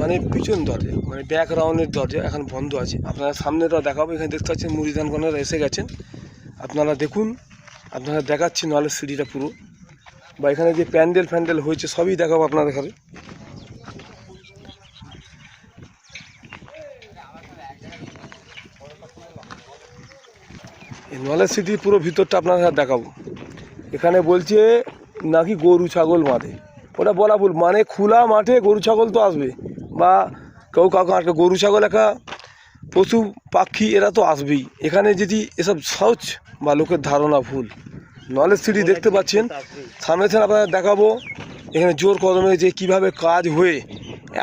মানে পিছন দরজা, মানে ব্যাকগ্রাউন্ডের দরজা এখন বন্ধ আছে। আপনারা সামনেটা দেখাবো। এখানে দেখতে পাচ্ছেন মুড়িদানগণেরা এসে গেছেন, আপনারা দেখুন। আপনারা দেখাচ্ছি নলেজ সিটিটা পুরো, বা এখানে যে প্যান্ডেল হয়েছে সবই দেখাবো আপনাদের এখানে। এই নলেজ সিটির পুরো ভিতরটা আপনাদের দেখাবো। এখানে বলছে নাকি গরু ছাগল বাঁধে, ওটা বলা ভুল। মানে খোলা মাঠে গরু ছাগল তো আসবে, বা কেউ কাউকে আটকে গরু ছাগল একটা পশু পাখি, এরা তো আসবেই। এখানে যদি এসব শৌচ বা লোকের ধারণা ভুল। নলেজ সিটি দেখতে পাচ্ছেন, সামনে থেকে আপনারা দেখাবো। এখানে জোর কদমে যে কিভাবে কাজ হয়ে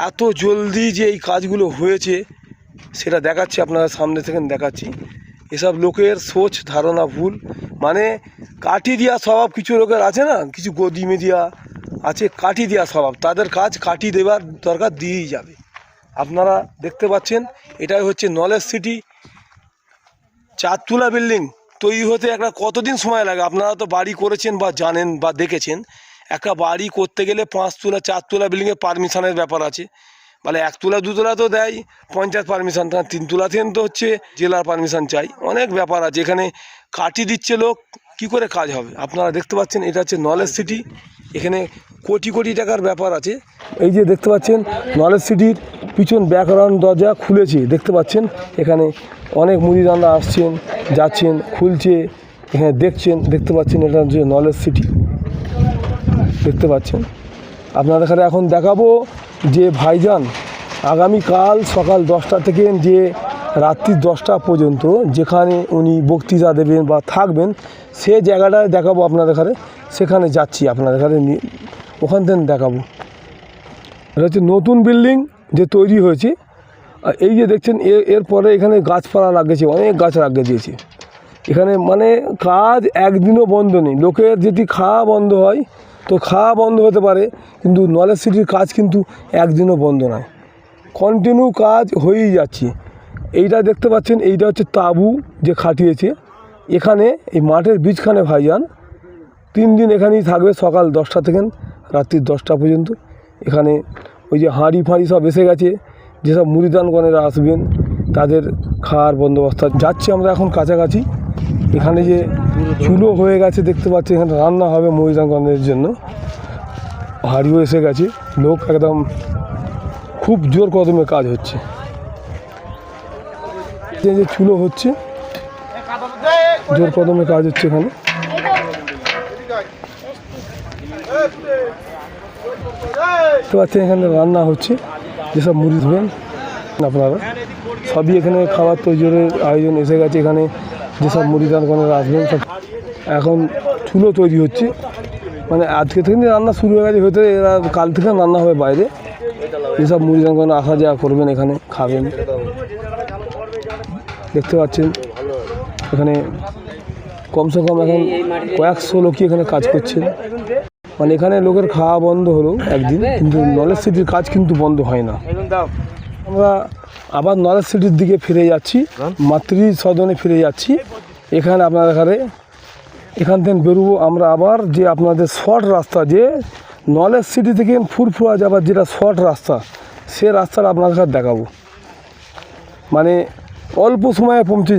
এত জলদি যে এই কাজগুলো হয়েছে সেটা দেখাচ্ছি, আপনারা সামনে থেকে দেখাচ্ছি। এসব লোকের সোচ ধারণা ভুল। মানে কাঠি দেওয়া স্বভাব কিছু লোকের আছে না, কিছু গদি মেদিয়া আছে কাঠি দেওয়া স্বভাব, তাদের কাজ কাঠি দেওয়ার দরকার দিয়েই যাবে। আপনারা দেখতে পাচ্ছেন এটাই হচ্ছে নলেজ সিটি। 4 তলা বিল্ডিং তৈরি হতে একটা কতদিন সময় লাগে? আপনারা তো বাড়ি করেছেন বা জানেন বা দেখেছেন। একটা বাড়ি করতে গেলে 5 তলা 4 তলা বিল্ডিংয়ে পারমিশনের ব্যাপার আছে। মানে 1 তলা 2 তলা তো দেয় পঞ্চায়েত পারমিশন, 3 তলা থেকে তো হচ্ছে জেলার পারমিশন চাই, অনেক ব্যাপার আছে। এখানে কাটি দিচ্ছে লোক, কি করে কাজ হবে? আপনারা দেখতে পাচ্ছেন এটা হচ্ছে নলেজ সিটি। এখানে কোটি কোটি টাকার ব্যাপার আছে। এই যে দেখতে পাচ্ছেন নলেজ সিটির পিছন ব্যাকগ্রাউন্ড দরজা খুলেছে, দেখতে পাচ্ছেন। এখানে অনেক মুড়িদানরা আসছেন যাচ্ছেন, খুলছে, এখানে দেখছেন, দেখতে পাচ্ছেন। এটা হচ্ছে নলেজ সিটি, দেখতে পাচ্ছেন। আপনাদের এখানে এখন দেখাবো যে ভাইজান আগামীকাল সকাল 10টা থেকে যে রাত্রি 10টা পর্যন্ত যেখানে উনি বক্তৃতা দেবেন বা থাকবেন, সে জায়গাটায় দেখাবো আপনাদের এখানে। সেখানে যাচ্ছি আপনাদের এখানে, ওখান থেকে দেখাবো। এটা হচ্ছে নতুন বিল্ডিং যে তৈরি হয়েছে। আর এই যে দেখছেন এরপরে এখানে গাছপালা লাগিয়েছে, অনেক গাছ লাগিয়ে দিয়েছে এখানে। মানে কাজ একদিনও বন্ধ নেই। লোকের যদি খাওয়া বন্ধ হয় তো খাওয়া বন্ধ হতে পারে, কিন্তু নলেজ সিটির কাজ কিন্তু একদিনও বন্ধ নয়, কন্টিনিউ কাজ হয়েই যাচ্ছে। এইটা দেখতে পাচ্ছেন, এইটা হচ্ছে তাঁবু যে খাটিয়েছে এখানে। এই মাঠের বীজখানে ভাইজান 3 দিন এখানেই থাকবে, সকাল 10টা থেকে রাত্রি 10টা পর্যন্ত। এখানে ওই যে হাঁড়ি ফাঁড়ি সব এসে গেছে, যেসব মুড়িদানগণেরা আসবেন তাদের খাওয়ার বন্দোবস্ত। যাচ্ছি আমরা এখন কাছাকাছি। এখানে যে চুলো হয়ে গেছে দেখতে পাচ্ছি, এখানে রান্না হবে মুড়িদানগণের জন্য। হাঁড়িও এসে গেছে, লোক একদম খুব জোর কদমে কাজ হচ্ছে। যে চুলো হচ্ছে, জোর কদমে কাজ হচ্ছে এখানে। দেখতে পাচ্ছেন এখানে রান্না হচ্ছে, যেসব মুড়ি ধোবেন আপনারা সবই এখানে খাবার তৈরির আয়োজন এসে গেছে। এখানে যেসব মুড়িদানগণেরা আসবেন সব এখন চুলো তৈরি হচ্ছে। মানে আজকে থেকে রান্না শুরু হয়ে গেছে ভেতরে, এরা কাল থেকে রান্না হবে বাইরে। যেসব মুড়িদানগণ আসা যাওয়া করবেন এখানে খাবেন। দেখতে পাচ্ছেন এখানে কমসে কম এখন কয়েকশো লোকই এখানে কাজ করছেন। মানে এখানে লোকের খাওয়া বন্ধ হলো একদিন, কিন্তু নলেজ সিটির কাজ কিন্তু বন্ধ হয় না। আমরা আবার নলেজ সিটির দিকে ফিরে যাচ্ছি, মাতৃ সদনে ফিরে যাচ্ছি। এখানে আপনাদের এখানে এখান থেকে বেরোবো আমরা আবার, যে আপনাদের শর্ট রাস্তা, যে নলেজ সিটি থেকে ফুরফুরা যাবার যেটা শর্ট রাস্তা, সে রাস্তাটা আপনাদের কাছে দেখাবো। মানে অল্প সময়ে পৌঁছে যাবে।